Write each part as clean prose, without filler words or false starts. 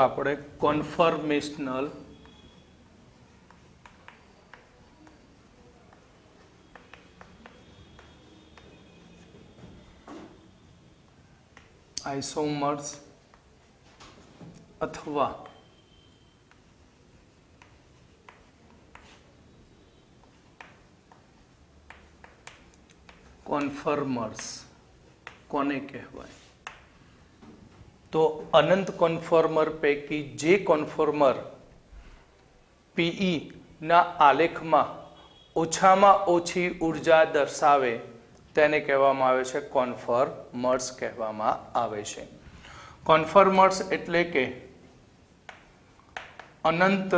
આપણે કોન્ફર્મેશનલ આઇસોમર્સ અથવા કોન્ફર્મર્સ કોને કહેવાય? તો અનંત કોન્ફોર્મર પૈકી જે કોન્ફોર્મર પીઈ ના આલેખમાં ઓછામાં ઓછી ઉર્જા દર્શાવે તેને કહેવામાં આવે છે કોન્ફોર્મર્સ કહેવામાં આવે છે. કોન્ફોર્મર્સ એટલે કે અનંત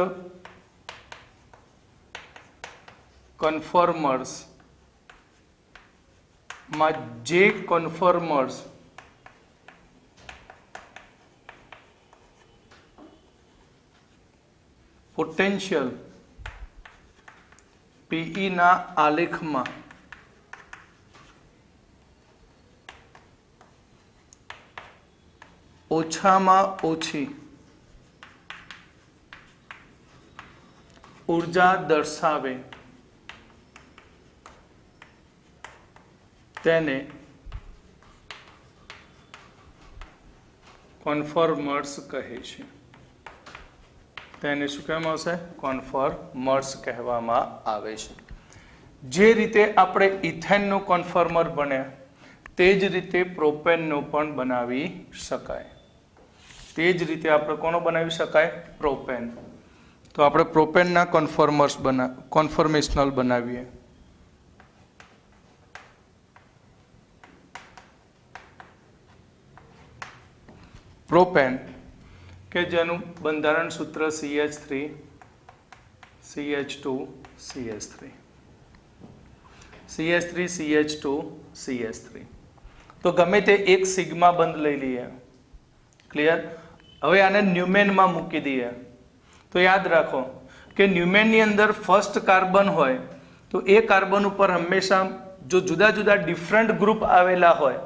કોન્ફોર્મર્સ માં જે કોન્ફોર્મર્સ પોટેન્શિયલ પીઈ ના આલેખમાં ઓછામાં ઓછી ઉર્જા દર્શાવે તેને કોન્ફોર્મર્સ કહે છે. તેને શું કહેવામાં આવશે? કોન્ફોર્મર્સ કહેવામાં આવે છે. જે રીતે આપણે ઇથેનનો કોન્ફોર્મર બન્યા તે જ રીતે પ્રોપેનનો પણ બનાવી શકાય. તે જ રીતે આપણે કોનો બનાવી શકાય? પ્રોપેન. તો આપણે પ્રોપેનના કોન્ફોર્મેશનલ બનાવીએ. પ્રોપેન કે જેનું બંધારણ સૂત્ર CH3 CH2 CH3 CH3 CH2 CH3. તો ગમે તે એક સિગ્મા બંધ લઈ લઈએ. ક્લિયર? હવે આને ન્યુમેનમાં મૂકી દઈએ. તો યાદ રાખો કે ન્યુમેનની અંદર ફર્સ્ટ કાર્બન હોય તો એ કાર્બન ઉપર હંમેશા જો જુદા જુદા ડિફરન્ટ ગ્રુપ આવેલા હોય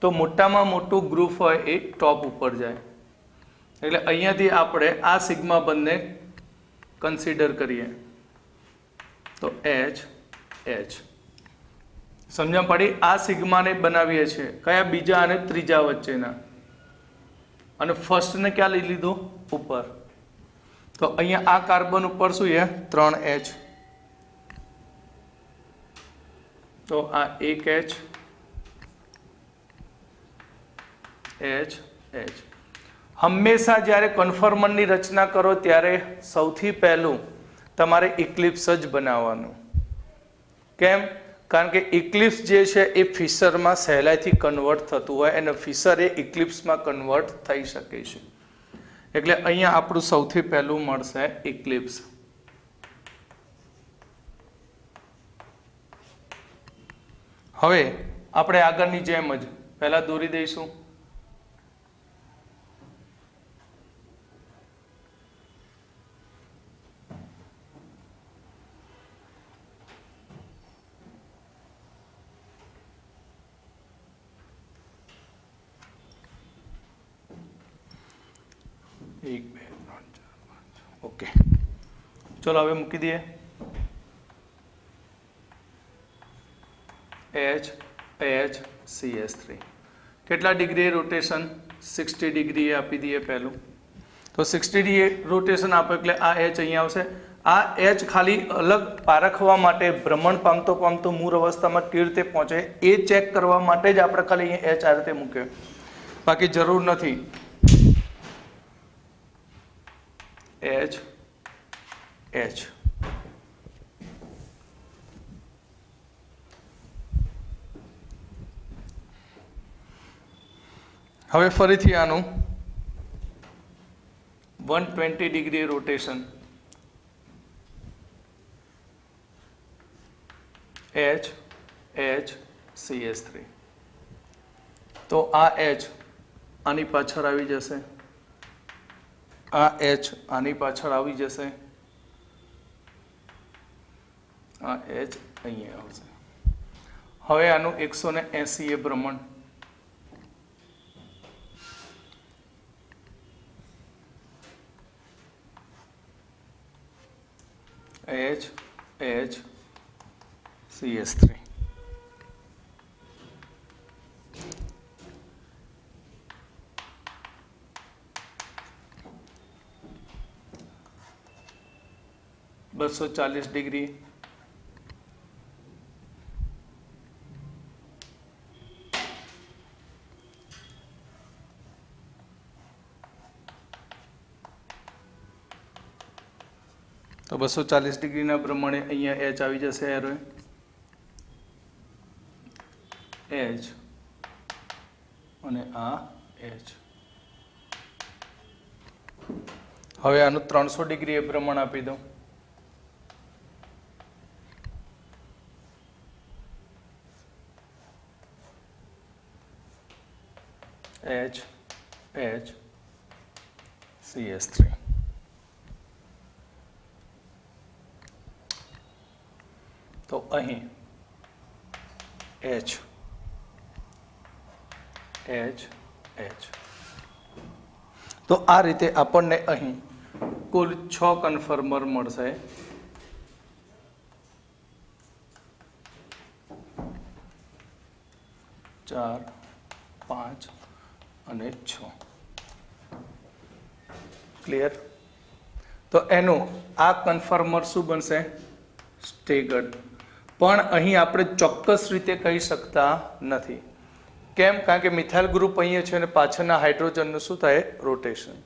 તો મોટામાં મોટું ગ્રુપ હોય એ ટોપ ઉપર જાય. એટલે અહીંયાથી આપણે આ સિગ્મા બંધને કન્સિડર કરીએ તો H H. સમજણ પડી? આ સિગ્માને બનાવીએ છીએ કયા? બીજા અને ત્રીજા વચ્ચેના. અને ફર્સ્ટને ક્યાં લઈ લીધું? ઉપર. તો અહીંયા આ કાર્બન ઉપર શું છે? 3H. તો આ 1H H H. હંમેશા જ્યારે કન્ફર્મરની રચના કરો ત્યારે સૌથી પહેલું તમારે ઇક્લિપ્સ જ બનાવવાનું. કેમ? કારણ કે ઇક્લિપ્સ જે છે એ ફિશરમાં સહેલાઈથી કન્વર્ટ થતું હોય અને ફિશર એ ઇક્લિપ્સમાં કન્વર્ટ થઈ શકે છે. એટલે અહીંયા આપણું સૌથી પહેલું મળશે ઇક્લિપ્સ. હવે આપણે આગળની જેમ જ પહેલા દોરી દઈશું. એક બે ત્રણ ચાર પાંચ. ઓકે, ચલો હવે મૂકી દઈએ. H H CH3 કેટલા ડિગ્રી રોટેશન? 60 ડિગ્રી આપી દઈએ પહેલું. તો 60 ડિગ્રી રોટેશન આપો એટલે આ H અહીંયા આવશે. આ H ખાલી અલગ પારખવા માટે ભ્રમણ પામતો પામતો મૂળ અવસ્થામાં કેવી રીતે પહોંચે એ ચેક કરવા માટે જ આપણે ખાલી અહીંયા H આ રીતે મૂક્યો. બાકી જરૂર નથી. H H. હવે ફરીથી આનું 120 degree rotation. H H CH3. તો આ H આની પાછળ આવી જશે, આ H આની પાછળ આવી જશે, આ H અહીંયા આવશે. હવે આનું 180 એ ભ્રમણ. HCS3. बसो 40 डिग्री तो 240 डिग्री ना प्रमाणे अहींया H આવી જશે યાર H અને આ H હવે આનું 300 ડિગ્રી એ પ્રમાણ આપી દઉં HCS3 तो અહીં H तो आ रीते આપણને અહીં કુલ 6 કન્ફર્મર મળશે 4 5 અને 6 ક્લિયર તો એનું આ કન્ફર્મર શું બનશે સ્ટેગર્ડ પણ અહીં આપણે ચોક્કસ રીતે કહી શકતા નથી કેમ કારણ કે મિથાઇલ ગ્રુપ અહીંયા છે અને પાછળના હાઇડ્રોજનનું શું થાય રોટેશન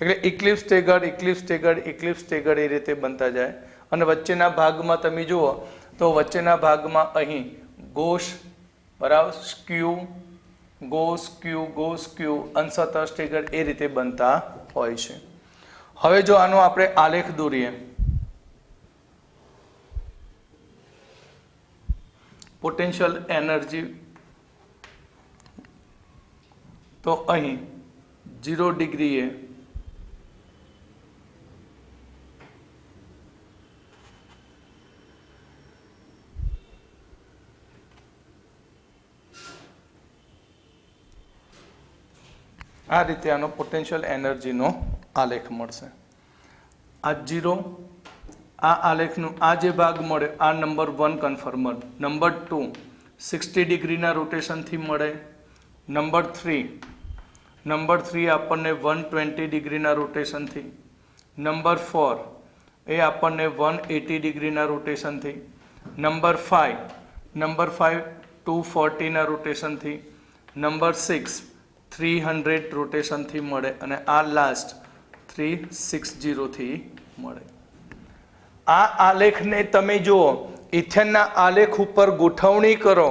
એટલે ઇક્લિપ્સ સ્ટેગર્ડ એ રીતે બનતા જાય અને વચ્ચેના ભાગમાં તમે જુઓ તો વચ્ચેના ભાગમાં અહીં ગોશ બરાબર સ્ક્યુ અંશતઃ સ્ટેગર્ડ એ રીતે બનતા હોય છે હવે જો આનો આપણે આલેખ દોરીએ પોટેન્શિયલ એનર્જી તો અહીં 0 ડિગ્રીએ આ રીતે આનો પોટેન્શિયલ એનર્જીનો આલેખ મળશે આ 0 આ આલેખનું આ જે ભાગ મળે આ નંબર 1 કન્ફર્મર નંબર 2 60 ડિગ્રીના રોટેશનથી મળે નંબર 3 આપણને 120 ડિગ્રીના રોટેશનથી નંબર 4 એ આપણને 180 ડિગ્રીના રોટેશનથી નંબર 5 240ના રોટેશનથી નંબર 6 300 રોટેશનથી મળે અને આ લાસ્ટ 360 થી મળે આ આલેખને તમે જુઓ ઇથેનના આલેખ ઉપર ગોઠવણી કરો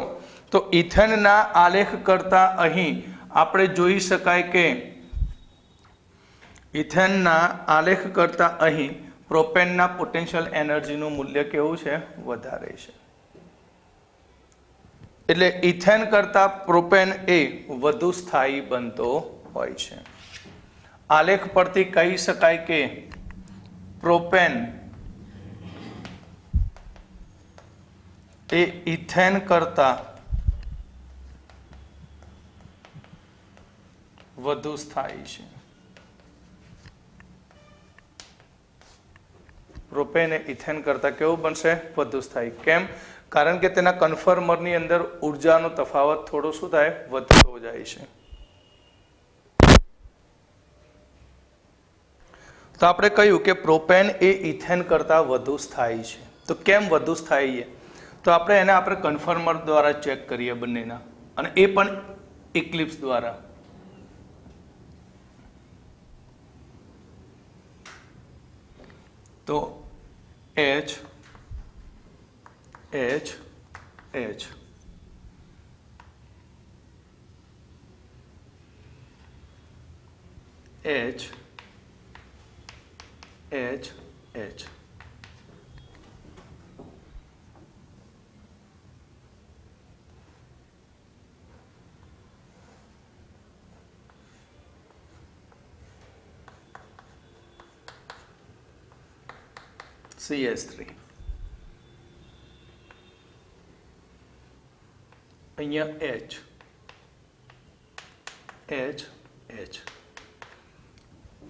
તો ઇથેનના આલેખ કરતા અહીં આપણે જોઈ શકાય કે ઇથેનના આલેખ કરતા અહીં પ્રોપેનના પોટેન્શિયલ એનર્જીનું મૂલ્ય કેવું છે વધારે છે એટલે ઇથેન કરતા પ્રોપેન એ વધુ સ્થાયી બનતો હોય છે આલેખ પરથી કહી શકાય કે પ્રોપેન એ ઇથેન કરતા વધુ સ્થાયી છે પ્રોપેન એ ઇથેન કરતા કેવું બનશે વધુ સ્થાયી કેમ કારણ કે તેના કન્ફર્મરની અંદર ઉર્જાનો તફાવત થોડો શું થાય વધતો જાય છે તો આપણે કહ્યું કે પ્રોપેન એ ઇથેન કરતા વધુ સ્થાયી છે તો કેમ વધુ સ્થાયી છે તો આપણે એને આપણે કન્ફર્મર દ્વારા ચેક કરીએ બંનેના અને એ પણ ઇક્લિપ્સ દ્વારા તો H H H H H H CS3 અહીંયા H H H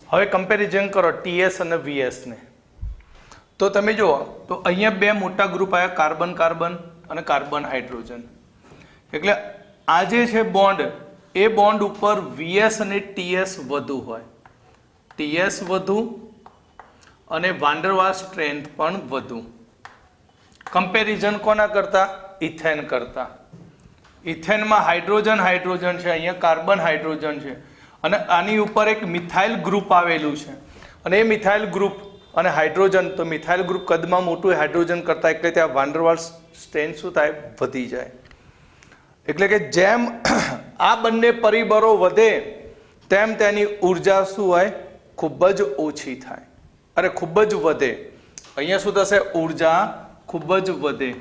હવે કમ્પેરિઝન કરો TS અને VS ને તો તમે જુઓ તો અહીંયા બે મોટા ગ્રુપ આવ્યા, કાર્બન કાર્બન અને કાર્બન હાઇડ્રોજન. એટલે આ જે છે બોન્ડ, એ બોન્ડ ઉપર વીએસ અને ટીએસ વધુ હોય, ટીએસ વધુ અને વાન્ડરવાલ્સ સ્ટ્રેન્થ પણ વધુ. કમ્પેરિઝન કોના કરતા? ઇથેન કરતા. ઇથેનમાં હાઇડ્રોજન હાઇડ્રોજન છે, અહીંયા કાર્બન હાઇડ્રોજન છે અને આની ઉપર એક મિથાઇલ ગ્રુપ આવેલું છે અને એ મિથાઇલ ગ્રુપ અને હાઇડ્રોજન, તો મિથાઇલ ગ્રુપ કદમાં મોટું હાઇડ્રોજન કરતા, એટલે ત્યાં વાન્ડરવાલ્સ સ્ટ્રેન્થ શું થાય? વધી જાય. એટલે કે જેમ આ બંને પરિબળો વધે તેમ તેની ઉર્જા શું હોય? ખૂબ જ ઓછી થાય, અરે ખૂબ જ વધે. અહીંયા શું થશે? ઉર્જા ખૂબ જ વધે.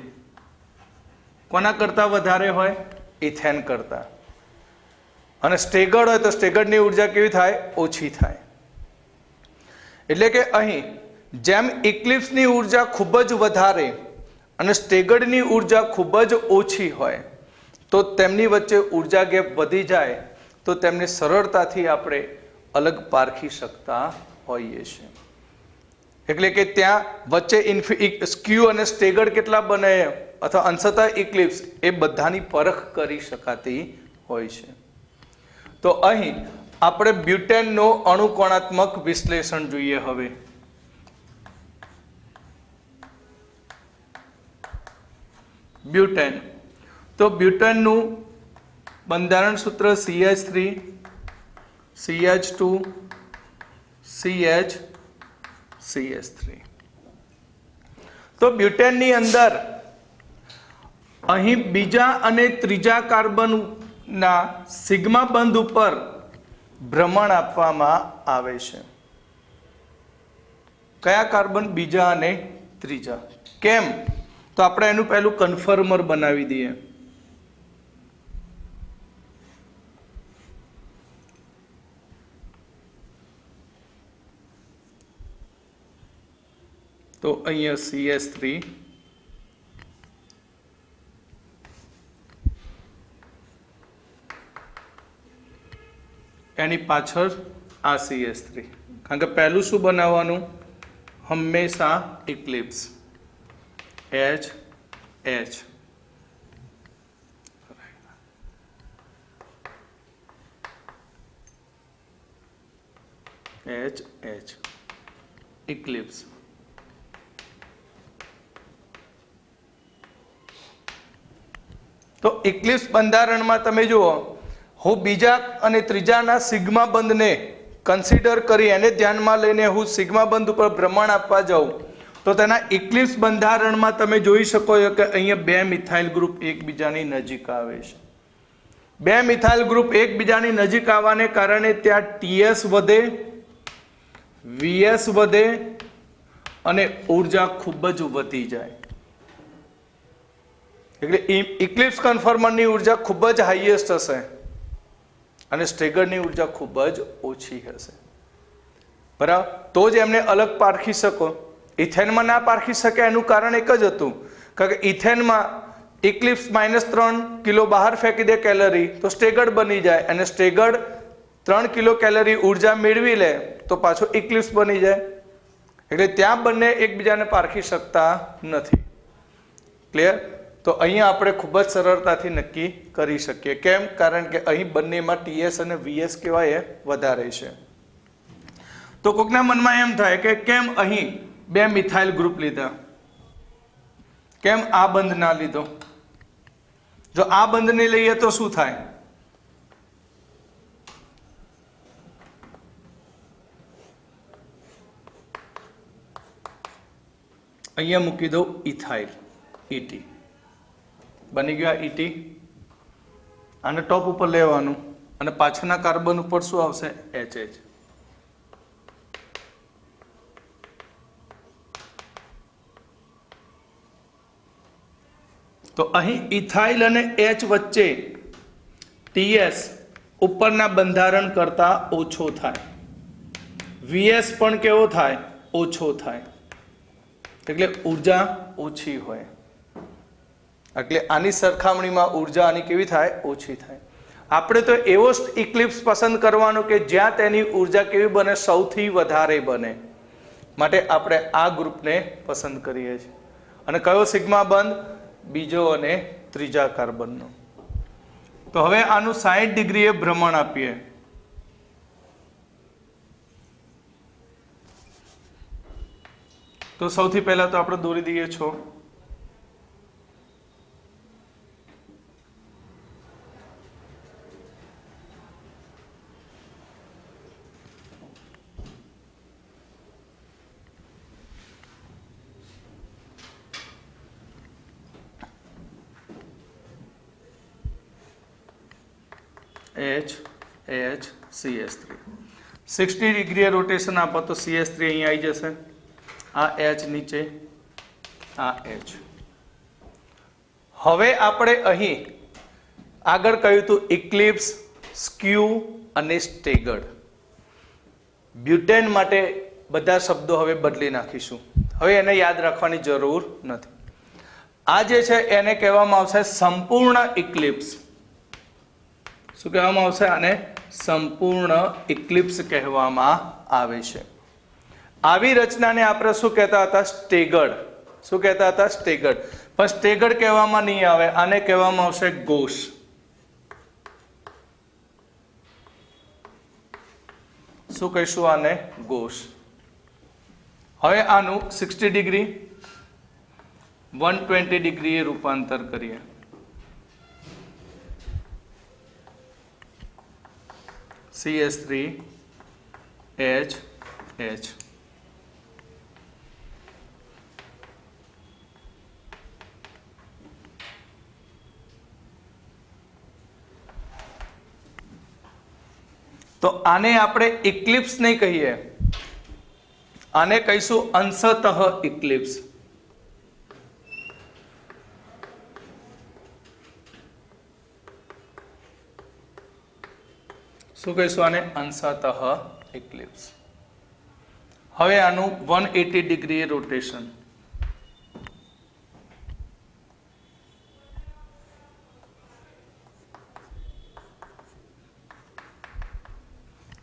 કોના કરતા વધારે હોય? ઇથેન કરતા. અને સ્ટેગર્ડ હોય તો સ્ટેગર્ડની ઉર્જા કેવી થાય? ઓછી થાય. એટલે કે અહીં જેમ ઇક્લિપ્સની ઉર્જા ખૂબ જ વધારે અને સ્ટેગર્ડની ઉર્જા ખૂબ જ ઓછી હોય, તો તેમની વચ્ચે ઉર્જા ગેપ વધી જાય તો તેમને સરળતાથી આપણે અલગ પારખી શકતા હોઈએ છીએ. એટલે કે ત્યાં વચ્ચે સ્ક્યુ અને સ્ટેગર્ડ કેટલા બને અથવા અંશતઃ ઇક્લિપ્સ, એ બધાની પરખ કરી શકાતી હોય છે. તો અહીં આપણે બ્યુટેનનો અણુકોણાત્મક વિશ્લેષણ જોઈએ. હવે બ્યુટેન, તો બ્યુટેનનું બંધારણ સૂત્ર CH3 CH2 CH CH3. તો બ્યુટેનની અંદર અહીં બીજા અને ત્રીજા કાર્બનના સિગ્મા બંધ ઉપર ભ્રમણ આપવામાં આવે છે. કયા કાર્બન? બીજા અને ત્રીજા. કેમ? તો આપણે એનું પહેલું કન્ફર્મર બનાવી દઈએ. તો અહીંયા CH3 એની પાછળ આ CH3, કારણ કે પહેલું શું બનાવવાનું? હંમેશા eclipse H H. H H eclipse. તો ઇક્લિપ્સ બંધારણમાં તમે જુઓ, હું બીજા અને ત્રીજાના સિગ્મા બંધને કન્સિડર કરી એને ધ્યાનમાં લઈને હું સિગ્મા બંધ ઉપર ભ્રમણ આપવા જાઉં તો તેના ઇક્લિપ્સ બંધારણમાં તમે જોઈ શકો છો કે અહીંયા બે મિથાઇલ ગ્રુપ એકબીજાની નજીક આવે છે. બે મિથાઇલ ગ્રુપ એકબીજાની નજીક આવવાને કારણે ત્યાં ટીએસ વધે, વીએસ વધે અને ઉર્જા ખૂબ જ વધી જાય. એટલે ઇક્લિપ્સ કન્ફર્મરની ઉર્જા ખૂબ જ હાઈએસ્ટ હશે અને સ્ટેગર્ડની ઉર્જા ખૂબ જ ઓછી હશે. બરાબર? તો જ એમને અલગ પારખી શકો. ઇથેનમાં ના પારખી શકે એનું કારણ એક જ હતું, કારણ કે ઇથેનમાં ઇક્લિપ્સ -3 કિલો બહાર ફેંકી દે કેલરી તો સ્ટેગર્ડ બની જાય અને સ્ટેગર્ડ 3 કિલો કેલરી ઉર્જા મેળવી લે તો પાછો ઇક્લિપ્સ બની જાય. એટલે ત્યાં બંને એકબીજાને પારખી શકતા નથી. ક્લિયર? તો અહીંયા આપણે ખૂબ જ સરળતાથી નક્કી કરી શકીએ. કેમ? કારણ કે અહીં બંનેમાં ટીએસ અને વીએસ કેવાય વધારે છે. તો કોકના મનમાં એમ થાય કે કેમ અહીં બે મિથાઇલ ગ્રુપ લીધા, કેમ આ બંધ ના લીધો? જો આ બંધને લઈએ તો શું થાય? અહીંયા મૂકી દો ઇથાઇલ, ET બની ગયો. ET આને ટોપ ઉપર લેવાનું અને પાછળના કાર્બન ઉપર શું આવશે? HH. તો અહીં ઇથાઇલ અને H વચ્ચે TS ઉપરના બંધારણ કરતા ઓછો થાય, VS પણ કેવો થાય? ઓછો થાય. એટલે ઉર્જા ઓછી હોય. એટલે આની સરખામણીમાં ઉર્જા આની કેવી થાય? ઓછી થાય. આપણે તો એવો ઇક્લિપ્સ પસંદ કરવાનો કે જ્યાં તેની ઉર્જા કેવી બને? સૌથી વધારે બને. માટે આપણે આ ગ્રુપને પસંદ કરીએ છીએ. અને કયો સિગ્મા બંધ? બીજો અને ત્રીજા કાર્બનનો. તો હવે આનું 60 ડિગ્રીએ ભ્રમણ આપીએ. તો સૌથી પહેલા તો આપણે દોરી દઈએ છો. CH3 60 ડિગ્રીએ રોટેશન આપો તો CH3 અહીં આવી જશે. આ H નીચે, આ H. હવે આપણે અહીં આગળ કહ્યું હતું ઇક્લિપ્સ, સ્ક્યુ અને સ્ટેગર્ડ. બ્યુટેન માટે બધા શબ્દો હવે બદલી નાખીશું. હવે એને યાદ રાખવાની જરૂર નથી. આ જે છે એને કહેવામાં આવશે સંપૂર્ણ ઇક્લિપ્સ. શું કહેવામાં આવશે? આને સંપૂર્ણ ઇક્લિપ્સ કહેવામાં આવે છે. આવી રચનાને આપણે શું કહેતા હતા? સ્ટેગર્ડ. શું કહેતા હતા? સ્ટેગર્ડ. પણ સ્ટેગર્ડ કહેવામાં નહીં આવે, આને કહેવામાં આવશે ગોસ. શું કહીશું આને? ગોસ. હવે આનું 60 ડિગ્રી 120 ડિગ્રીએ રૂપાંતર કરીએ. CH3 H H. તો આને આપણે ઇક્લિપ્સ નહીં કહીએ, આને કહીશું અંશતઃ ઇક્લિપ્સ. શું કહીશું આને? અંશતઃ ઇક્લિપ્સ. હવે આનું 180 ડિગ્રી રોટેશન.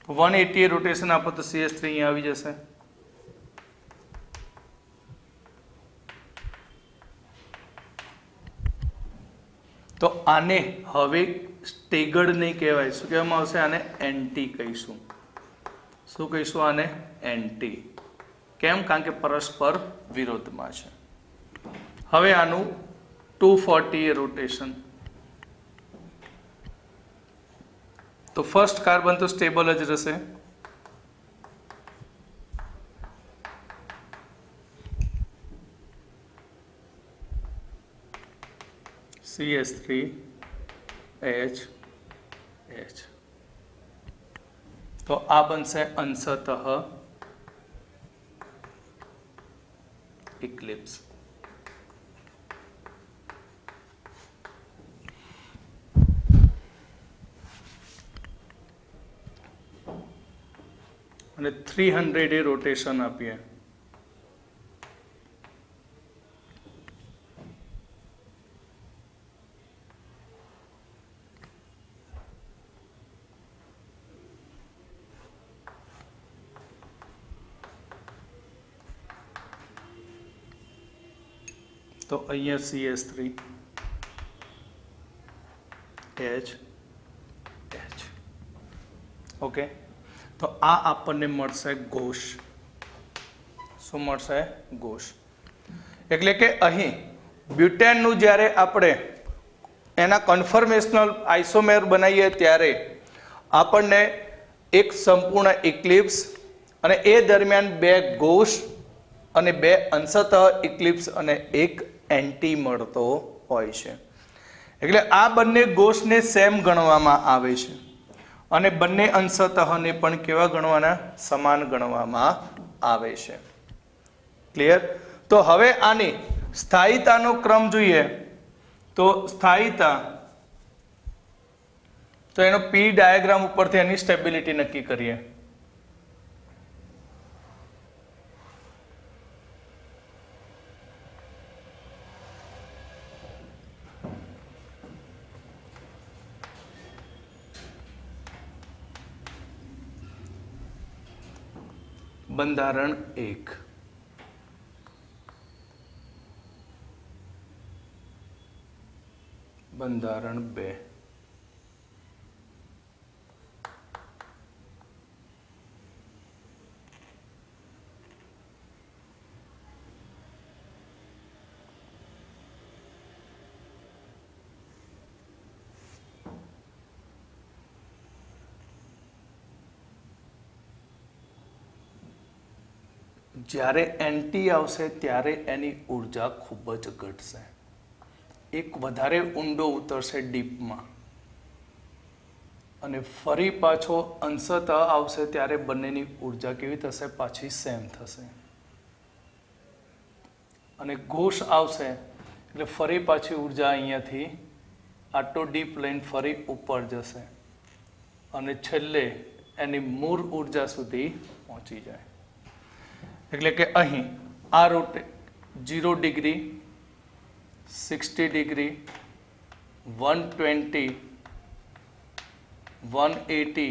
તો 180 રોટેશન આપો તો CH3 અહીંયા આવી જશે. તો આને હવે સ્ટેગર્ડ નહીં કહેવાય. શું કહેવામાં આવશે? આને એન્ટી કહીશું. શું કહીશું આને? એન્ટી. કેમ? કારણ કે પરસ્પર વિરોધમાં છે. હવે આનું 240 રોટેશન. તો ફર્સ્ટ કાર્બન તો સ્ટેબલ જ રહેશે. CH3 H H. તો આ બનશે અંશતઃ ઇક્લિપ્સ. અને 300 એ રોટેશન આપીએ. તો અહીંયા CH3 H H. ઓકે. તો આ આપણને મળશે ગોસ. શું મળશે? ગોસ. એટલે કે અહીં બ્યુટેનનું જ્યારે આપણે એના કન્ફર્મેશનલ આઇસોમેર બનાવીએ ત્યારે આપણને એક સંપૂર્ણ ઇક્લિપ્સ અને એ દરમિયાન બે ગોસ અને બે અંશતઃ ઇક્લિપ્સ અને એક એન્ટી મળતો હોય છે. એટલે આ બંને ગોસને સેમ ગણવામાં આવે છે અને બંને અંશતઃને પણ કેવા ગણવાના? સમાન ગણવામાં આવે છે. ક્લિયર? તો હવે આની સ્થાયીતાનો ક્રમ જોઈએ તો સ્થાયીતા, તો એનો P ડાયાગ્રામ ઉપરથી એની સ્ટેબિલિટી નક્કી કરીએ. બંધારણ 1, બંધારણ 2, જ્યારે એન્ટી આવશે ત્યારે એની ઉર્જા ખૂબ જ ઘટશે, એક વધારે ઊંડો ઉતરશે ડીપમાં, અને ફરી પાછો અંશતઃ આવશે ત્યારે બંનેની ઉર્જા કેવી થશે? પાછી સેમ થશે. અને ઘોષ આવશે એટલે ફરી પાછી ઉર્જા અહીંયાથી આટલો ડીપ લઈને ફરી ઉપર જશે અને છેલ્લે એની મૂળ ઉર્જા સુધી પહોંચી જાય. એટલે કે અહીં આ રૂટ 0 ડિગ્રી, 60 ડિગ્રી, 120, 180,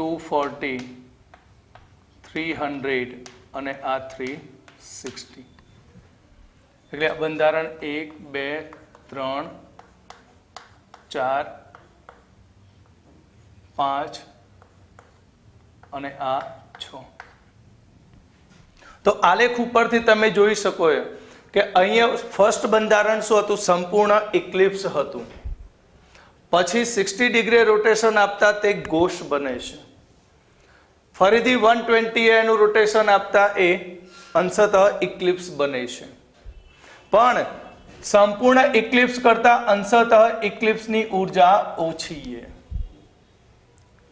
240, 300 અને આ 360. એટલે બંધારણ 1, 2, 3, 4, 5 અને આ 6. તો આલેખ ઉપરથી તમે જોઈ શકો કે અહીંયા ફર્સ્ટ બંધારણ શું હતું? સંપૂર્ણ ઇક્લિપ્સ હતું. પછી 60 ડિગ્રી રોટેશન આપતા તે ઘોષ બને છે. ફરીથી 120 એનું રોટેશન આપતા એ અંશતઃ ઇક્લિપ્સ બને છે. પણ સંપૂર્ણ ઇક્લિપ્સ કરતા અંશતઃ ઇક્લિપ્સની ઉર્જા ઓછી છે.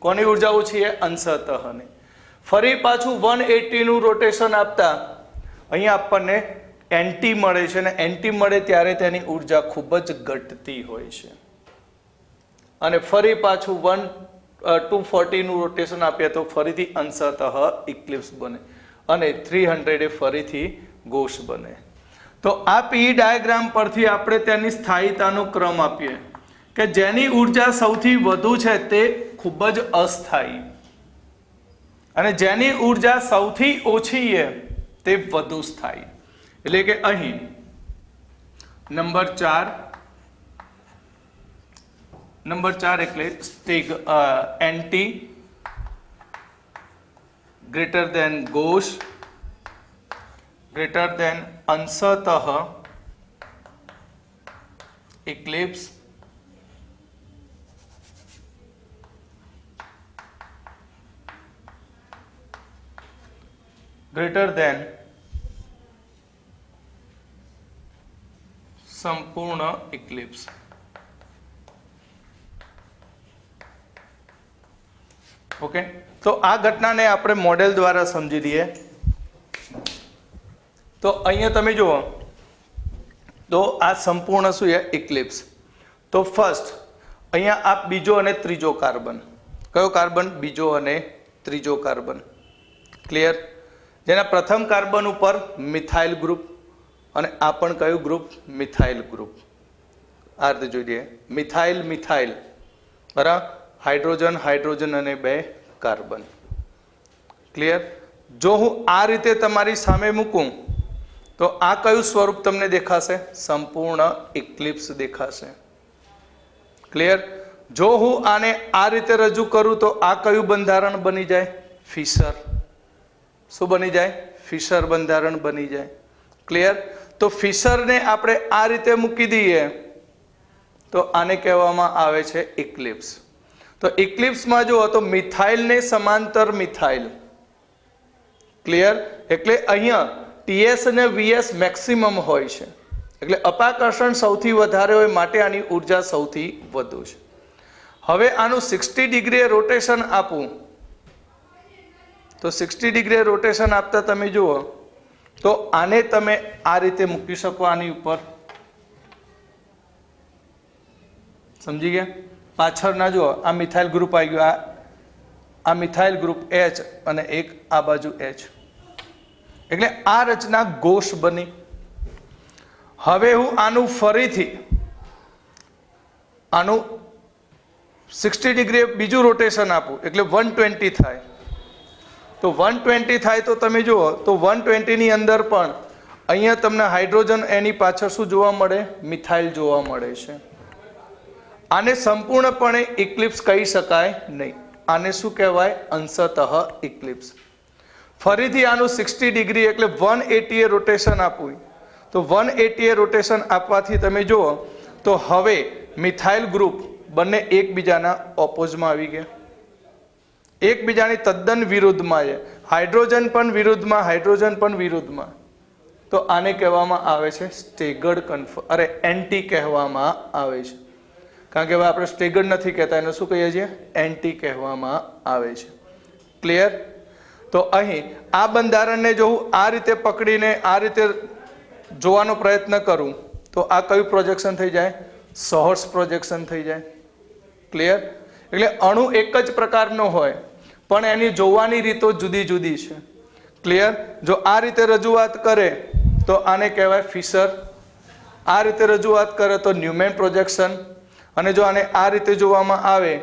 કોની ઉર્જા ઓછી છે? અંશતઃની. ફરી પાછું 180 નું રોટેશન આપતા અહીંયા આપણને એન્ટી મળે છે, અને એન્ટી મળે ત્યારે તેની ઉર્જા ખૂબ જ ઘટતી હોય છે. અને ફરી પાછું 240 નું રોટેશન આપીએ તો ફરીથી અંશતઃ ઇક્લિપ્સ બને, અને 300 એ ફરીથી ઘોષ બને. તો આ પી ડાયાગ્રામ પરથી આપણે તેની સ્થાયીતાનો ક્રમ આપીએ કે જેની ઉર્જા સૌથી વધુ છે તે ખૂબ જ અસ્થાયી, અને જેની ઉર્જા સૌથી ઓછી છે તે વધુ સ્થાયી. એટલે કે અહીં નંબર 4 એટલે સ્ટિગ anti greater than gauche greater than અંશતઃ ઇક્લિપ્સ greater than સંપૂર્ણ ઇક્લિપ્સ. ઓકે, તો આ ઘટનાને આપણે મોડેલ દ્વારા સમજી લઈએ. તો અહીંયા તમે જુઓ તો આ સંપૂર્ણ શું છે? ઇક્લિપ્સ. તો ફર્સ્ટ અહીંયા આ બીજો અને ત્રીજો કાર્બન. કયો કાર્બન? બીજો અને ત્રીજો કાર્બન. ક્લિયર? જેના પ્રથમ કાર્બન ઉપર મિથાઇલ ગ્રુપ, અને આ પણ કયું ગ્રુપ? Methyl group. આ રીતે જોઈ લઈએ. મિથાઇલ મિથાઇલ, બરાબર? હાઇડ્રોજન હાઇડ્રોજન અને 2 કાર્બન. ક્લિયર? જો હું આ રીતે તમારી સામે મૂકું તો આ કયું સ્વરૂપ તમને દેખાશે? સંપૂર્ણ ઇક્લિપ્સ દેખાશે. ક્લિયર? જો હું આને આ રીતે રજૂ કરું તો આ કયું બંધારણ બની જાય? ફિશર. શું બની જાય? ફિશર બંધારણ બની જાય. ક્લિયર? તો ફિશરને આપણે આ રીતે મૂકી દઈએ તો આને કહેવામાં આવે છે ઇક્લિપ્સ. તો ઇક્લિપ્સમાં જુઓ તો મિથાઇલને સમાંતર મિથાઇલ. ક્લિયર? એટલે અહીંયા ટીએસ અને વીએસ મેક્સિમમ હોય છે, એટલે અપાકર્ષણ સૌથી વધારે હોય માટે આની ઉર્જા સૌથી વધુ છે. હવે આનું 60 ડિગ્રી રોટેશન આપું તો 60 ડિગ્રી રોટેશન આપતા તમે જુઓ તો આને તમે આ રીતે મૂકી શકો આની ઉપર. સમજી ગયા? પાછળ ના જુઓ, આ મિથાઇલ ગ્રુપ આવી ગયું, આ મિથાઇલ ગ્રુપ H અને એક આ બાજુ H, એટલે આ રચના ઘોષ બની. હવે હું આનું ફરીથી આનું 60 ડિગ્રી બીજું રોટેશન આપું એટલે 120 થાય. તો 120 થાય તો તમે જુઓ તો 120 ની અંદર પણ અહીંયા તમને હાઇડ્રોજન એની પાછળ શું જોવા મળે? મિથાઇલ જોવા મળે છે. આને સંપૂર્ણપણે ઇક્લિપ્સ કહી શકાય નહીં. આને શું કહેવાય? અંશતઃ ઇક્લિપ્સ. ફરીથી આનું 60 ડિગ્રી એટલે 180 એ રોટેશન આપવું. તો 180 એ રોટેશન આપવાથી તમે જુઓ તો હવે મિથાઇલ ગ્રુપ બંને એકબીજાના ઓપોઝમાં આવી ગયા, એકબીજાની તદ્દન વિરુદ્ધમાં છે. હાઇડ્રોજન પણ વિરુદ્ધમાં, હાઇડ્રોજન પણ વિરુદ્ધમાં. તો આને કહેવામાં આવે છે સ્ટેગર્ડ એન્ટી કહેવામાં આવે છે. કારણ કે હવે આપણે સ્ટેગર્ડ નથી કહેતા, એને શું કહીએ છીએ? એન્ટી કહેવામાં આવે છે. ક્લિયર? તો અહીં આ બંધારણને જો હું આ રીતે પકડીને આ રીતે જોવાનો પ્રયત્ન કરું તો આ કયું પ્રોજેક્શન થઈ જાય? સોહર્સ પ્રોજેક્શન થઈ જાય. ક્લિયર? એટલે અણુ એક જ પ્રકારનો હોય પણ એની જોવાની રીતો જુદી જુદી છે. ક્લિયર? જો આ રીતે રજૂઆત કરે તો આને કહેવાય ફિશર, આ રીતે રજૂઆત કરે તો ન્યુમેન પ્રોજેક્શન, અને જો આને આ રીતે જોવામાં આવે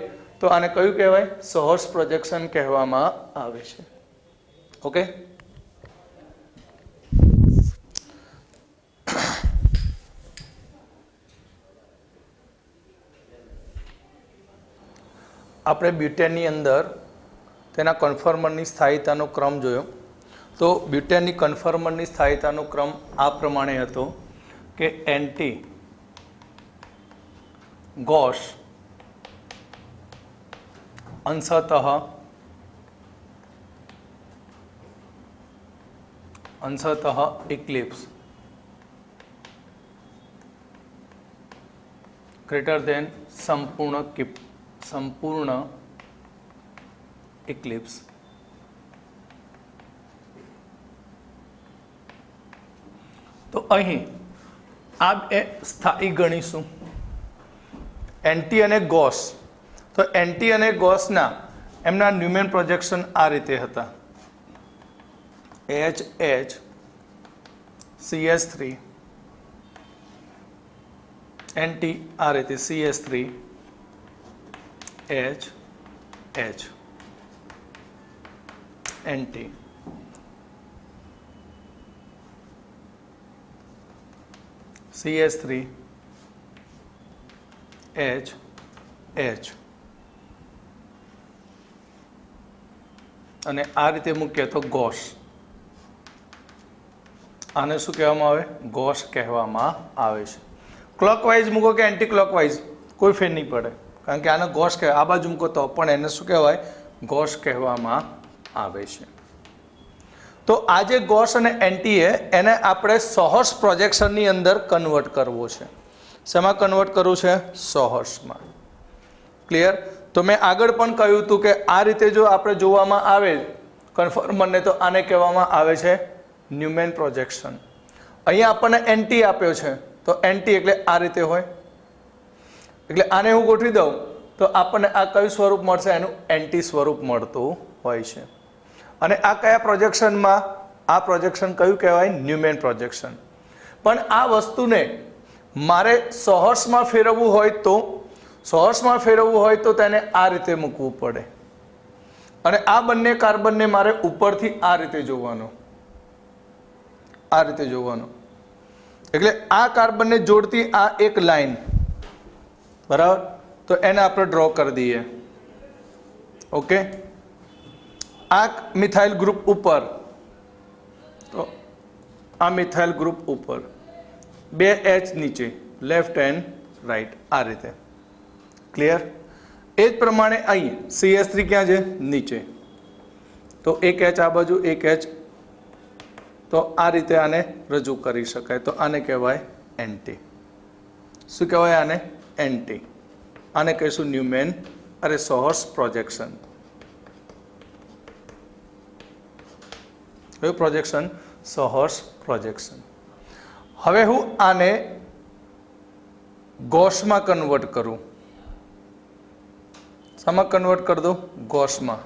તો આને કયું કહેવાય? સોહર્સ પ્રોજેક્શન કહેવામાં આવે છે. ઓકે? આપણે બ્યુટેનની અંદર તેના કન્ફર્મરની સ્થાયીતાનો ક્રમ જોયો. તો બ્યુટેનની કન્ફર્મરની સ્થાયીતાનો ક્રમ આ પ્રમાણે હતો કે એન્ટી, ગોસ, અંશતઃ ઇક્લિપ્સ ગ્રેટર દેન સંપૂર્ણ ઇક્લિપ્સ. તો અહીં આ બે સ્થાયી ગણીશું, એન્ટી અને ગોસ. તો એન્ટી અને ગોસના એમના ન્યુમેન પ્રોજેક્શન આ રીતે હતા: HH CS3, એન્ટી આ રીતે CS3 H anti. CS3 H અને આ રીતે મૂકીએ તો ગોસ. આને શું કહેવામાં આવે? ગોસ કહેવામાં આવે છે. ક્લોકવાઇઝ મૂકો કે એન્ટી ક્લોકવાઇઝ કોઈ ફેર નહીં પડે, કારણ કે આને ગોસ કહેવાય. આ બાજુ મૂકો તો પણ એને શું કહેવાય? ગોસ કહેવામાં આવે છે. તો આ જે ગોસ અને એન્ટી એને આપણે સોહર્સ પ્રોજેક્શનની અંદર કન્વર્ટ કરવો છે. શેમાં કન્વર્ટ કરવું છે? સોહર્સમાં. ક્લિયર? તો મેં આગળ પણ કહ્યું હતું કે આ રીતે જો આપણે જોવામાં આવે કન્ફર્મરને તો આને કહેવામાં આવે છે ન્યુમેન પ્રોજેક્શન. અહીંયા આપણને એન્ટી આપ્યો છે તો એન્ટી એટલે આ રીતે હોય, એટલે આને હું ગોઠવી દઉં તો આપણને આ કયું સ્વરૂપ મળશે? એનું એન્ટી સ્વરૂપ મળતું હોય છે. અને આ કયા પ્રોજેક્શનમાં? આ પ્રોજેક્શન કયું કહેવાય? Neumann projection. પણ આ વસ્તુને મારે સોહર્સમાં ફેરવવું હોય તો તેને આ રીતે મૂકવું પડે, અને આ બંને કાર્બનને મારે ઉપરથી આ રીતે જોવાનો, આ રીતે જોવાનો. એટલે આ કાર્બનને જોડતી આ એક લાઈન, બરાબર? તો એને આપણે ડ્રો કરી દઈએ. ઓકે? આ મિથાઇલ ગ્રુપ ઉપર, તો આ મિથાઇલ ગ્રુપ ઉપર, બે H નીચે, લેફ્ટ એન્ડ રાઈટ, આ રીતે. ક્લિયર? એ જ પ્રમાણે અહીં CS3 ક્યાં છે? નીચે. તો એક H આ બાજુ, એક H. તો આ રીતે આને રજૂ કરી શકાય. તો આને કહેવાય એન્ટી. શું કહેવાય આને? એન્ટી. આને કહીશું ન્યુમેન સોહર્સ પ્રોજેક્શન. કયું પ્રોજેક્શન? સોહર્સ પ્રોજેક્શન. હવે હું આને ગોસમાં કન્વર્ટ કરું. શામાં કન્વર્ટ કરી દઉં? ગોસમાં.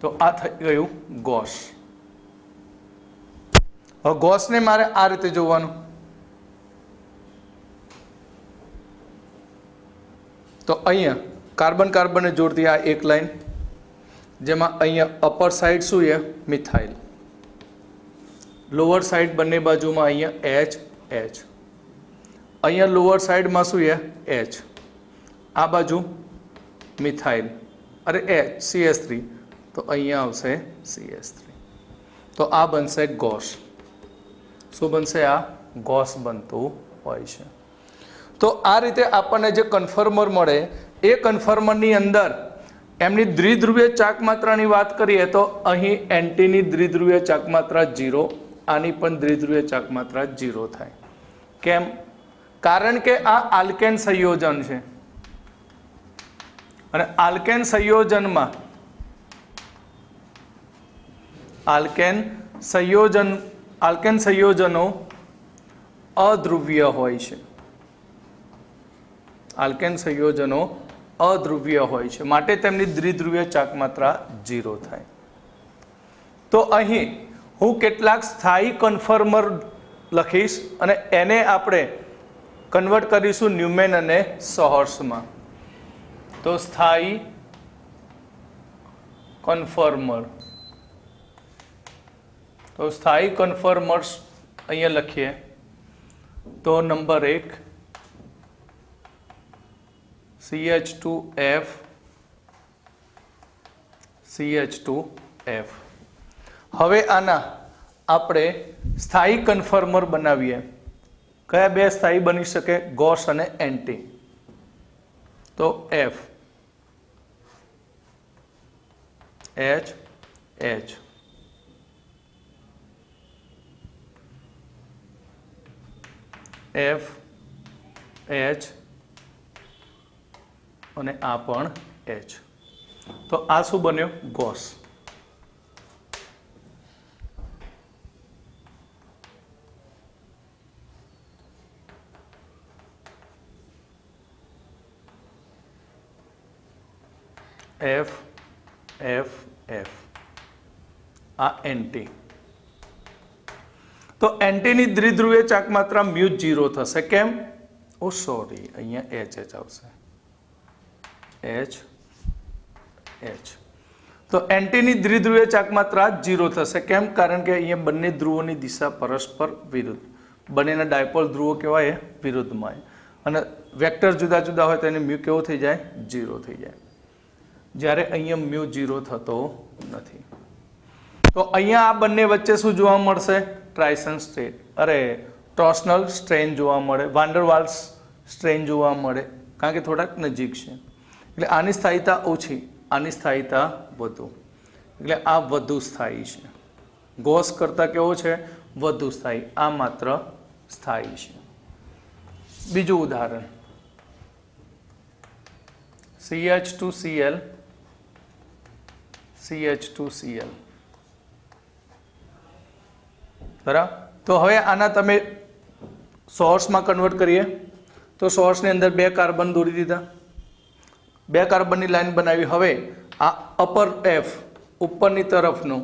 તો આ થઈ ગયું ગોસ. હવે ગોસને મારે આ રીતે જોવાનું. તો અહીંયા કાર્બન કાર્બનને જોડતી આ એક લાઈન, જેમાં અહીંયા અપર સાઈડ શું છે? મિથાઇલ. લોઅર સાઈડ બંને બાજુમાં અહીંયા એચ એચ. અહીંયા લોઅર સાઈડમાં શું છે? એચ. આ બાજુ મિથાઇલ, અરે એચ CS3, તો અહીંયા આવશે CS3. તો આ બનશે ગોસ. શું બનશે? આ ગોસ બનતું હોય છે. તો આ રીતે આપણને જે કન્ફર્મર મળે એ કન્ફર્મરની અંદર એમની દ્વિધ્રુવીય ચાક માત્રાની વાત કરીએ તો અહીં એન્ટીની દ્વિધ્રુવીય ચાક માત્રા 0, આની પણ દ્વિધ્રુવીય ચાક માત્રા 0 થાય. કેમ? કારણ કે આ આલ્કેન સંયોજન છે અને આલ્કેન સંયોજનો અધ્રુવીય હોય છે. આલ્કેન સંયોજનો અધ્રુવીય હોય છે, માટે તેમની દ્વિધ્રુવીય ચાક માત્રા 0 થાય. તો અહીં હું કેટલાક સ્થાયી કન્ફર્મર લખીશ અને એને આપણે કન્વર્ટ કરીશું ન્યુમેન અને સોહર્સમાં. તો સ્થાયી કન્ફર્મર, તો સ્થાયી કન્ફર્મર્સ અહીંયા લખીએ તો નંબર 1 CH2F CH2F. હવે આના આપણે સ્થાયી કન્ફર્મર બનાવીએ. કયા બે સ્થાયી બની શકે? ગોસ અને એન્ટી. તો F H H. F H અને આ પણ H. તો આ શું બન્યો? ગોસ. F F F. આ એન્ટી. તો એન્ટીની દ્વિધ્રુવીય ચાક માત્રા μ0 થશે. કેમ? ઓ સોરી, અહીંયા H H આવશે. H H. તો એન્ટીની દ્વિધ્રુવીય ચાક માત્રા 0 થશે. કેમ? કારણ કે અહીંયા બંને ધ્રુવોની દિશા પરસ્પર વિરુદ્ધ, બંનેના ડાયપોલ ધ્રુવો કહેવાય વિરુદ્ધમાં, અને વેક્ટર જુદા જુદા હોય તો એને મ્યુ કેવો થઈ જાય? 0 થઈ જાય. જ્યારે અહીંયા મ્યુ 0 થતો નથી. તો અહીંયા આ બંને વચ્ચે શું જોવા મળશે? ટ્રાઇસન સ્ટ્રેન, અરે ટોર્સનલ સ્ટ્રેન જોવા મળે, વાન ડર વાલ્સ સ્ટ્રેન જોવા મળે, કારણ કે થોડાક નજીક છે. એટલે આની સ્થાયીતા ઓછી, આની સ્થાયીતા વધુ, એટલે આ વધુ સ્થાયી છે. ગોસ કરતાં કેવો છે? વધુ સ્થાયી. આ માત્ર સ્થાયી છે. બીજું ઉદાહરણ CH2Cl CH2Cl. બરાબર. તો હવે આના તમે સોર્સમાં કન્વર્ટ કરીએ તો સોર્સની અંદર 2 કાર્બન દોરી દીધા, 2 કાર્બનની લાઈન બનાવી. હવે આ અપર F ઉપરની તરફનું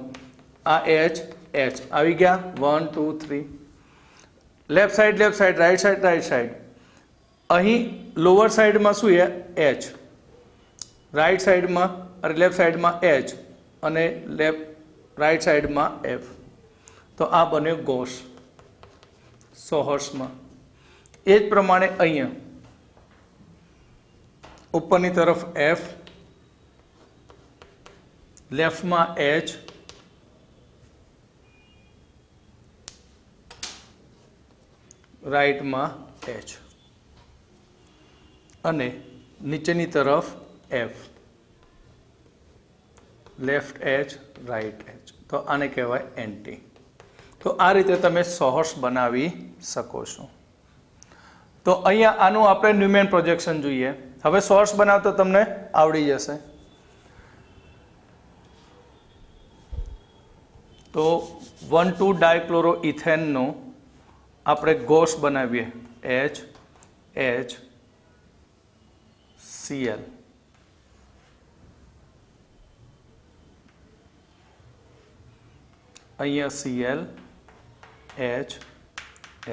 આ H H આવી ગયા. 1 2 3. Left side right side. અહીં લોઅર સાઈડમાં શું છે? H. રાઈટ સાઈડમાં અરે લેફ્ટ સાઈડમાં H અને રાઈટ સાઈડમાં F. તો આ બન્યો ગોસ સોહર્સમાં. એ જ પ્રમાણે અહીંયા ઉપરની તરફ F, લેફ્ટમાં H, રાઈટમાં H અને નીચેની તરફ F, left H, right H. તો આને કહેવાય એન્ટી. તો આ રીતે તમે સોહર્સ બનાવી શકો છો. તો અહીંયા આનું આપણે ન્યુમેન પ્રોજેક્શન જોઈએ. હવે સોર્સ બનાવતો તમને આવડી જશે. તો 1,2 ડાયક્લોરોઇથેનનો આપણે ગોસ બનાવીએ. H H Cl. અહીંયા Cl H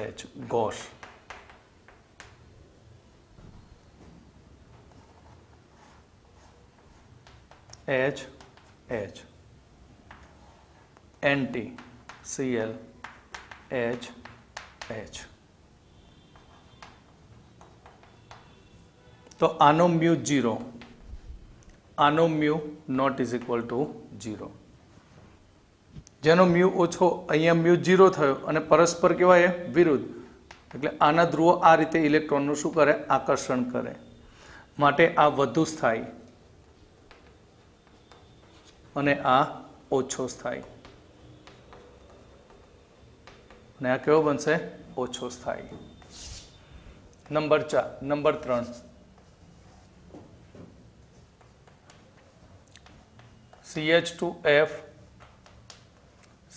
H Gauss. H H NaCl H H. તો આનો મ્યુ 0, આનો mu naught is equal to 0. જેનો મ્યુ ઓછો અહીંયા મ્યુ 0 થયો અને પરસ્પર કહેવાય વિરુદ્ધ, એટલે આના ધ્રુવો આ રીતે ઇલેક્ટ્રોનનું શું કરે? આકર્ષણ કરે. માટે આ વધુ સ્થાયી અને આ ઓછો સ્થાયી, અને આ કેવો બનશે? ઓછો સ્થાયી. Number 3 CH2F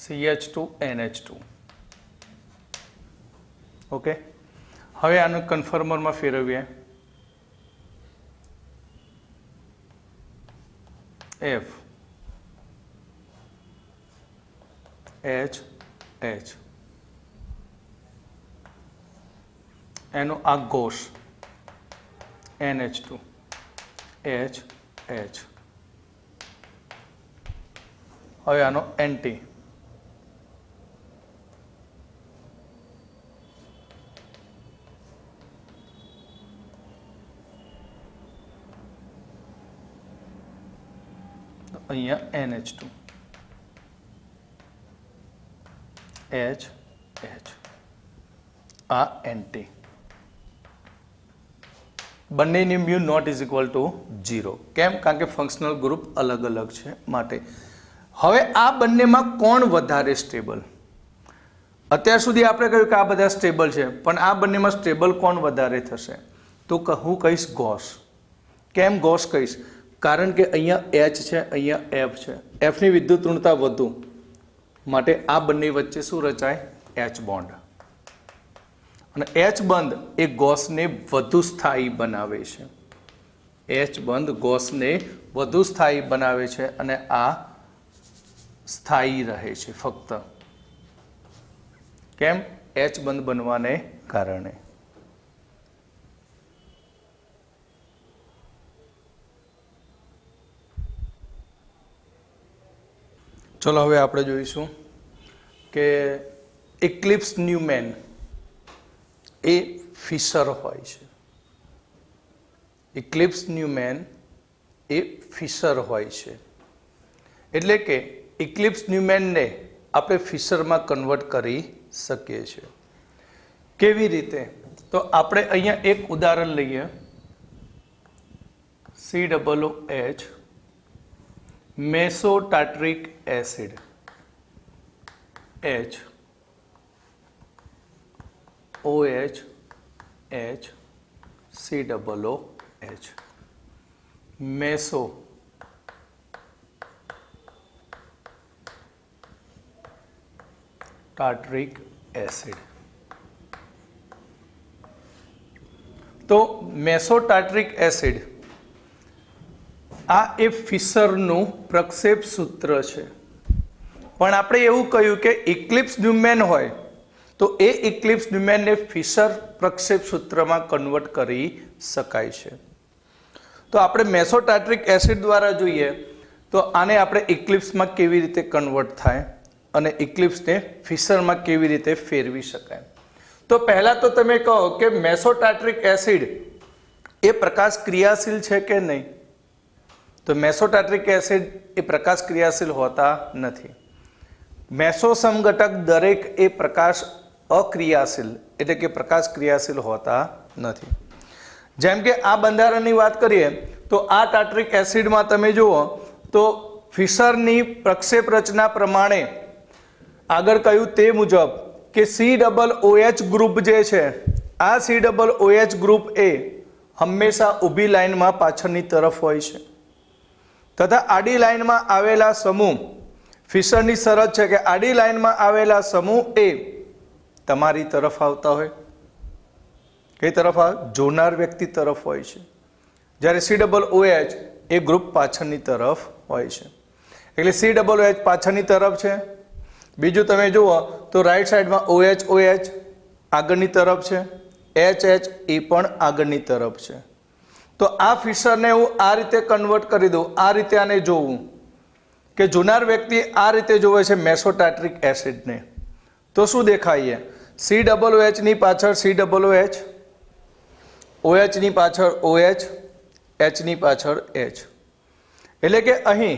CH2NH2. ઓકે, હવે આનું કન્ફર્મરમાં ફેરવીએ. F H H એનો આ ઘોષ NH2 H H. હવે આનો એન્ટી અહીંયા NH2 H H. આ એન્ટી. બંનેની mu naught is equal to 0. કેમ? કારણ કે ફંક્શનલ ગ્રુપ અલગ અલગ છે માટે. હવે આ બંનેમાં કોણ વધારે સ્ટેબલ? અત્યાર સુધી આપણે કહ્યું કે આ બધા સ્ટેબલ છે, પણ આ બંનેમાં સ્ટેબલ કોણ વધારે થશે? તો હું કહીશ ગોસ. કેમ ગોસ કહીશ? કારણ કે અહીંયા H છે, અહીંયા F છે. Fની વિદ્યુત ઋણતા વધુ, માટે આ બંને વચ્ચે શું રચાય? H bond. અને H બંધ એ ગોસને વધુ સ્થાયી બનાવે છે. H બંધ ગોસને વધુ સ્થાયી બનાવે છે અને આ સ્થાયી રહે છે ફક્ત. કેમ? H બંધ બનવાને કારણે. ચલો હવે આપણે જોઈશું કે ઇક્લિપ્સ ન્યુમેન એ ફિશર હોય છે. ઇક્લિપ્સ ન્યુમેન એ ફિશર હોય છે. એટલે કે ઇક્લિપ્સ ન્યુમેનને આપણે ફિશરમાં કન્વર્ટ કરી શકીએ છીએ. કેવી રીતે? તો આપણે અહીંયા એક ઉદાહરણ લઈએ. COOH mesotartaric acid H OH H COOH meso tartaric acid. તો મેસોટાર્ટ્રિક એસિડ આ એ ફિશરનું પ્રક્ષેપ સૂત્ર છે. પણ આપણે એવું કહ્યું કે ઇક્લિપ્સ ન્યુમેન હોય તો એ ઇક્લિપ્સ ન્યુમેનને ફિશર પ્રક્ષેપ સૂત્રમાં કન્વર્ટ કરી શકાય છે. તો આપણે મેસોટાર્ટ્રિક એસિડ દ્વારા જોઈએ તો આને આપણે ઇક્લિપ્સમાં કેવી રીતે કન્વર્ટ થાય અને ઇક્લિપ્સને ફિશરમાં કેવી રીતે ફેરવી શકાય. તો પહેલાં તો તમે કહો કે મેસોટાર્ટ્રિક એસિડ એ પ્રકાશ ક્રિયાશીલ છે કે નહીં? તો મેસોટાર્ટ્રિક એસિડ એ પ્રકાશ ક્રિયાશીલ હોતા નથી. મેસોસમ ઘટક દરેક એ પ્રકાશ અક્રિયાશીલ એટલે કે પ્રકાશ ક્રિયાશીલ હોતા નથી. જેમ કે આ બંધારણની વાત કરીએ તો આ ટાર્ટ્રિક એસિડમાં તમે જુઓ તો ફિશરની પ્રક્ષેપ રચના પ્રમાણે આગળ કહ્યું તે મુજબ કે COOH ગ્રુપ જે છે આ COOH ગ્રુપ એ હંમેશા ઊભી લાઇનમાં પાછળની તરફ હોય છે તથા આડી લાઇનમાં આવેલા સમૂહ ફિશરની શરત છે કે આડી લાઇનમાં આવેલા સમૂહ એ તમારી તરફ આવતા હોય. કઈ તરફ આવે? જોનાર વ્યક્તિ તરફ હોય છે. જ્યારે COOH એ ગ્રુપ પાછળની તરફ હોય છે. એટલે COOH પાછળની તરફ છે. બીજું તમે જુઓ તો રાઈટ સાઈડમાં OH આગળની તરફ છે, HH એ પણ આગળની તરફ છે. તો આ ફિશરને હું આ રીતે કન્વર્ટ કરી દઉં, આ રીતે આને જોવું કે જોનાર વ્યક્તિ આ રીતે જોવે છે મેસોટાર્ટ્રિક એસિડને, તો શું દેખાય? COOH ની પાછળ COOH, OH ની પાછળ OH, H ની પાછળ H. એટલે કે અહીં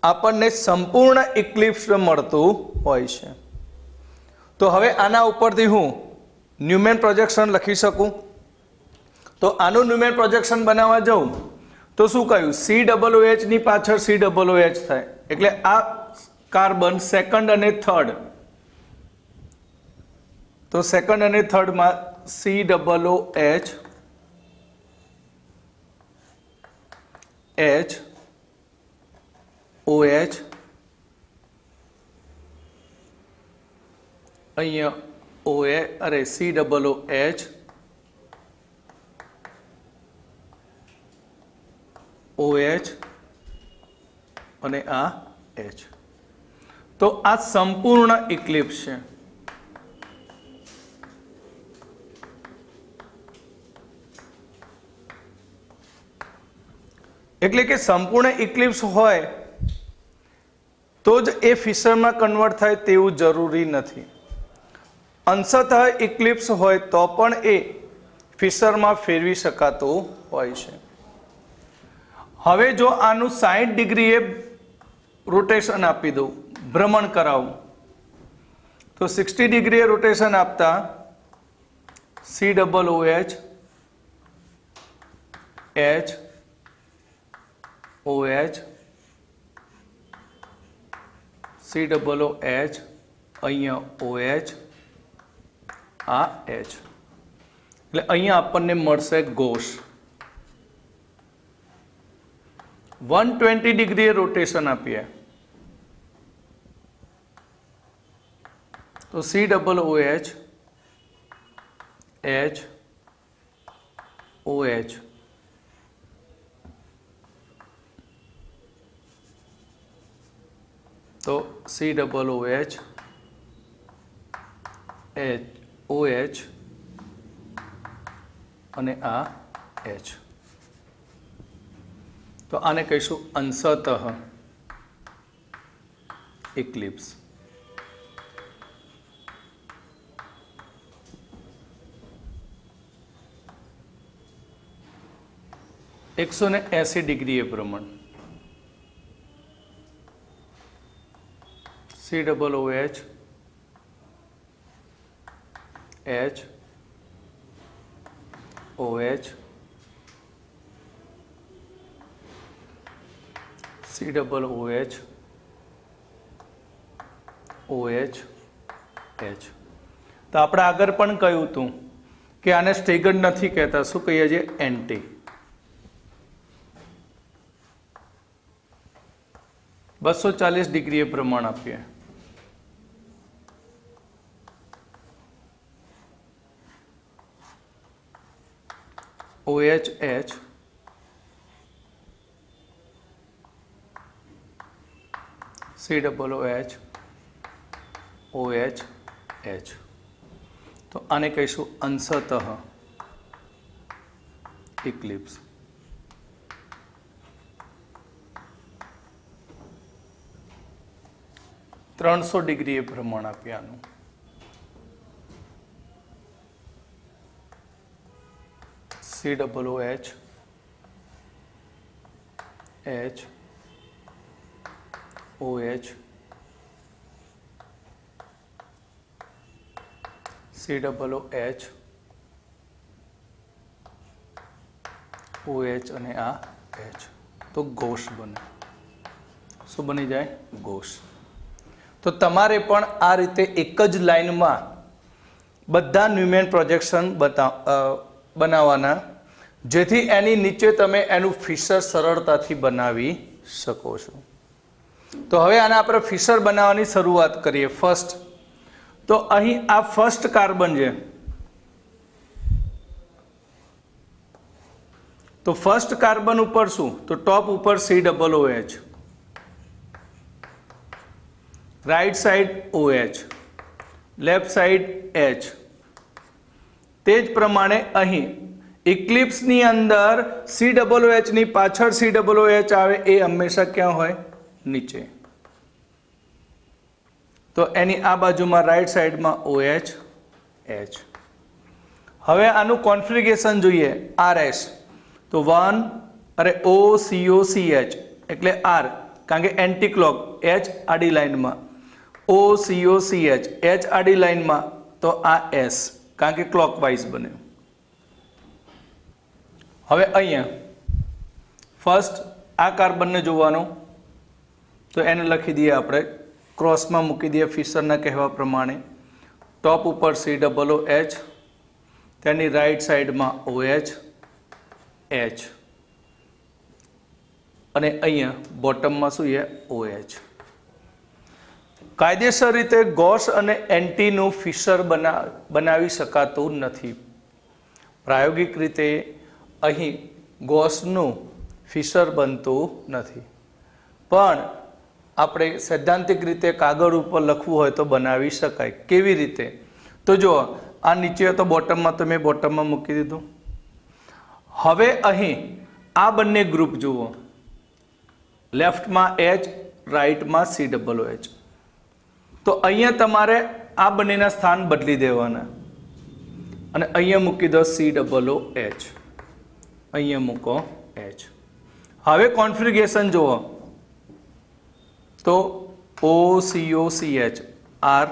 આપણને સંપૂર્ણ ઇક્લિપ્સ મળતું હોય છે. તો હવે આના ઉપરથી હું ન્યુમેન પ્રોજેક્શન લખી શકું. તો આનું ન્યુમેન પ્રોજેક્શન બનાવવા જાઉં તો શું કહ્યું? COOH ની પાછળ COOH થાય, એટલે આ કાર્બન સેકન્ડ અને થર્ડ, તો સેકન્ડ અને થર્ડમાં COOH H OH, અહીંયા COOH OH અને આ H. તો આ સંપૂર્ણ ઇક્લિપ્સ છે. એટલે કે સંપૂર્ણ ઇક્લિપ્સ હોય તો જ એ ફિશરમાં કન્વર્ટ થાય તેવું જરૂરી નથી. અંશતઃ ઇક્લિપ્સ હોય તો પણ એ ફિશરમાં ફેરવી શકાતું હોય છે. હવે જો આનું 60 ડિગ્રીએ રોટેશન આપી દઉં, ભ્રમણ કરાવું, તો 60 ડિગ્રીએ રોટેશન આપતા COOH H OH COOH અહીંયા OH આ H, એટલે અહીંયા આપણને મળશે ગોસ. 120 ડિગ્રીએ રોટેશન આપીએ તો COOH H OH તો COOH H OH અને આ H. તો આને કહીશું અંશતઃ ઇક્લિપ્સ. એકસો ને 80 ડિગ્રીએ ભ્રમણ COOH H OH COOH OH H. તો આપણે આગળ પણ કહ્યું હતું કે આને સ્ટેગર્ડ નથી કહેતા, શું કહીએ છીએ? એન્ટી. 240 ડિગ્રીએ પ્રમાણ આપીએ OH H COOH OH H. તો આને કહીશું અંશતઃ ઇક્લિપ્સ. ત્રણસો ડિગ્રીએ પ્રમાણ આપ્યાનું COOH H OH COOH OH અને આ H. તો ગોસ બને. શું બની જાય? ગોસ. તો તમારે પણ આ રીતે એક જ લાઈનમાં બધા ન્યુમેન પ્રોજેક્શન બનાવવાના, જેથી એની નીચે તમે એનું ફિશર સરળતાથી બનાવી શકો છો. તો હવે આને આપણે ફિશર બનાવવાની શરૂઆત કરીએ. ફર્સ્ટ તો અહીં આ ફર્સ્ટ કાર્બન છે, તો ફર્સ્ટ કાર્બન ઉપર શું? તો ટોપ ઉપર COOH, right side OH, left side H. તે જ પ્રમાણે અહીં ઇક્લિપ્સની અંદર COOH ની પાછળ COOH આવે એ હંમેશા ક્યાં હોય? નીચે. તો એની આ બાજુમાં રાઈટ સાઈડમાં OH H. હવે આનું કોન્ફિગરેશન જોઈએ RS. તો 1 અરે OCOCH એટલે R કારણ કે એન્ટી ક્લોક, H આડી લાઈનમાં, OCOCH H આડી લાઈનમાં, તો આ S કારણ કે ક્લોકવાઇઝ બને. હવે અહીંયા ફર્સ્ટ આ કાર્બનને જોવાનું, તો એને લખી દઈએ આપણે, ક્રોસમાં મૂકી દઈએ ફિશરના કહેવા પ્રમાણે. ટોપ ઉપર COOH, તેની રાઈટ સાઈડમાં OH H અને અહીંયા બોટમમાં શું છે? OH. કાયદેસર રીતે ગોસ અને એન્ટીનું ફિશર બનાવી શકાતું નથી. પ્રાયોગિક રીતે અહીં ગોસનું ફિશર બનતું નથી, પણ આપણે સૈદ્ધાંતિક રીતે કાગળ ઉપર લખવું હોય તો બનાવી શકાય. કેવી રીતે? તો જો આ નીચે તો બોટમમાં, તો મેં બોટમમાં મૂકી દીધું. હવે અહીં આ બંને ગ્રુપ જુઓ, લેફ્ટમાં H, રાઈટમાં COOH. તો અહીંયા તમારે આ બંનેના સ્થાન બદલી દેવાના અને અહીંયા મૂકી દો COOH, અહીંયા મૂકો H. હવે કોન્ફિગરેશન જુઓ, તો OCOCH R,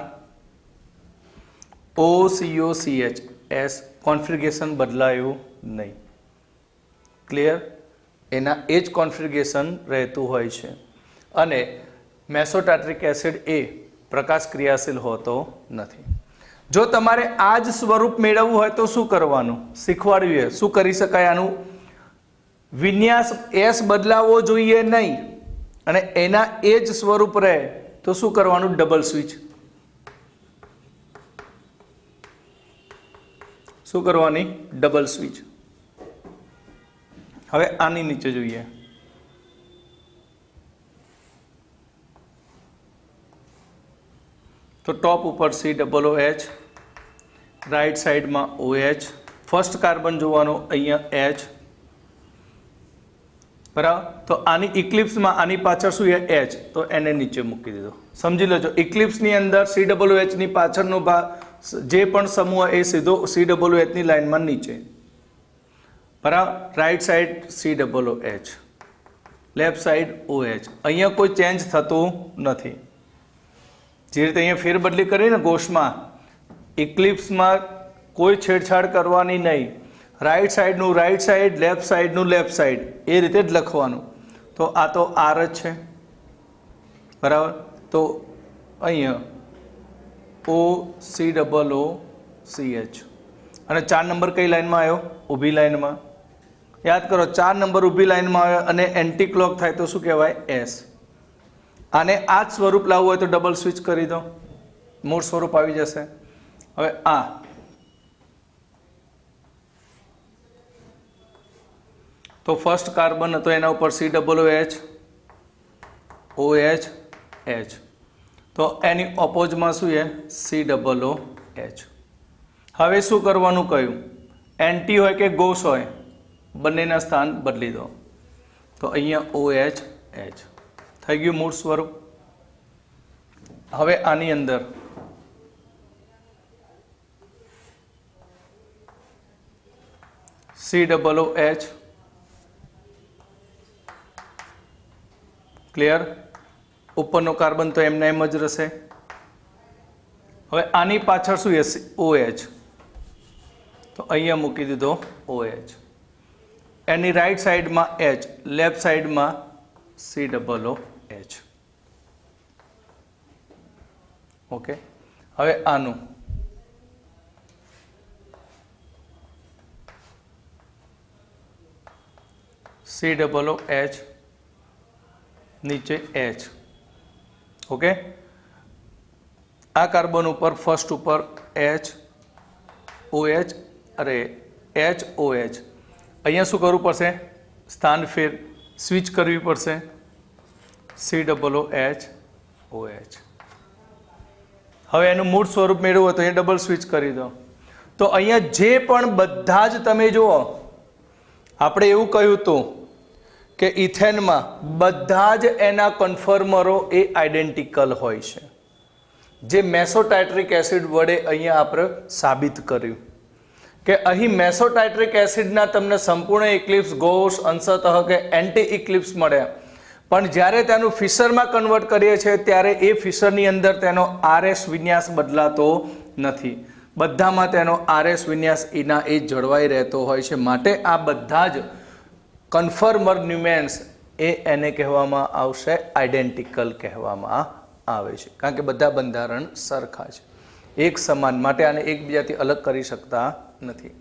OCOCH S, configuration બદલાયું નહીં. ક્લિયર? એના એ જ કોન્ફિગરેશન રહેતું હોય છે. અને મેસોટાર્ટ્રિક એસિડ એ પ્રકાશ ક્રિયાશીલ હોતો નથી. જો તમારે આ જ સ્વરૂપ મેળવવું હોય તો શું કરવાનું? શીખવાડ્યું. શું કરી શકાય? આનું વિન્યાસ S બદલાવવો જોઈએ નહીં અને એના એ જ સ્વરૂપ રહે તો શું કરવાનું? Double switch. શું કરવાની? Double switch. હવે આની નીચે જોઈએ, તો ટોપ ઉપર COOH, રાઈટ સાઈડમાં OH, ફર્સ્ટ કાર્બન જોવાનો અહીંયા H, બરાબર. તો આની ઇક્લિપ્સમાં આની પાછળ શું છે? H, તો એને નીચે મૂકી દીધો. સમજી લેજો, ઇક્લિપ્સની અંદર COOH ની પાછળનો ભાગ જે પણ સમૂહ એ સીધો COOH ની લાઈનમાં નીચે, બરાબર. Right side COOH, left side OH. અહીંયા કોઈ ચેન્જ થતું નથી. જે રીતે અહીંયા ફેરબદલી કરી ને ગોસમાં, ઇક્લિપ્સમાં કોઈ છેડછાડ કરવાની નહીં. રાઈટ સાઈડનું રાઈટ સાઈડ, લેફ્ટ સાઈડનું લેફ્ટ સાઈડ, એ રીતે જ લખવાનું. તો આ તો R જ છે, બરાબર. તો અહીંયા OCOOCH અને 4 નંબર કઈ લાઈનમાં આવ્યો? ઊભી લાઈનમાં. યાદ કરો, 4 નંબર ઊભી લાઈનમાં આવ્યો અને એન્ટી ક્લોક થાય તો શું કહેવાય? S. આને આ જ સ્વરૂપ લાવવું હોય તો ડબલ સ્વિચ કરી દો, મૂળ સ્વરૂપ આવી જશે. હવે આ તો ફર્સ્ટ કાર્બન હતો, એના ઉપર COOH, OH H. તો એની ઓપોઝમાં શું છે? COOH. હવે શું કરવાનું કહ્યું? એન્ટી હોય કે ગોસ હોય, બંનેના સ્થાન બદલી દો. તો અહીંયા OH H થઈ ગયું મૂળ સ્વરૂપ. હવે આની અંદર COOH, ક્લિયર? ઉપરનો કાર્બન તો એમને એમ જ રહેશે. હવે આની પાછળ શું છે? OH, તો અહીંયા મૂકી દીધો OH. એની રાઈટ સાઈડમાં H, લેફ્ટ સાઈડમાં COOH. ઓકે. હવે આનું COOH, નીચે H. ઓકે. આ કાર્બન ઉપર ફર્સ્ટ ઉપર H, OH, અરે H, OH. અહીંયા શું કરવું પડશે? સ્થાન ફેર સ્વિચ કરવી પડશે. COOH, OH. હવે એનું મૂળ સ્વરૂપ મેળવવું હોય તો અહીંયા ડબલ સ્વિચ કરી દો. તો અહીંયા જે પણ બધા જ તમે જુઓ આપણે એવું કહ્યું હતું કે ઇથેનમાં બધા જ એના કન્ફર્મરો એ આઈડેન્ટિકલ હોય છે, જે મેસોટાઇટ્રિક એસિડ વડે અહીંયા આપણે સાબિત કર્યું કે અહીં મેસોટાઇટ્રિક એસિડના તમને સંપૂર્ણ ઇક્લિપ્સ, ગૌસ, અંશતઃ કે એન્ટી ઇક્લિપ્સ મળ્યા, પણ જ્યારે તેનું ફિશરમાં કન્વર્ટ કરીએ છીએ ત્યારે એ ફિશરની અંદર તેનો આરએસ વિન્યાસ બદલાતો નથી, બધામાં તેનો આરએસ વિન્યાસ એના એ જળવાઈ રહેતો હોય છે. માટે આ બધા જ કન્ફર્મર ન્યુમેન્સ એને કહેવામાં આવશે આઈડેન્ટિકલ કહેવામાં આવે છે, કારણ કે બધા બંધારણ સરખા છે, એક સમાન, માટે આને એકબીજાથી અલગ કરી શકતા નથી.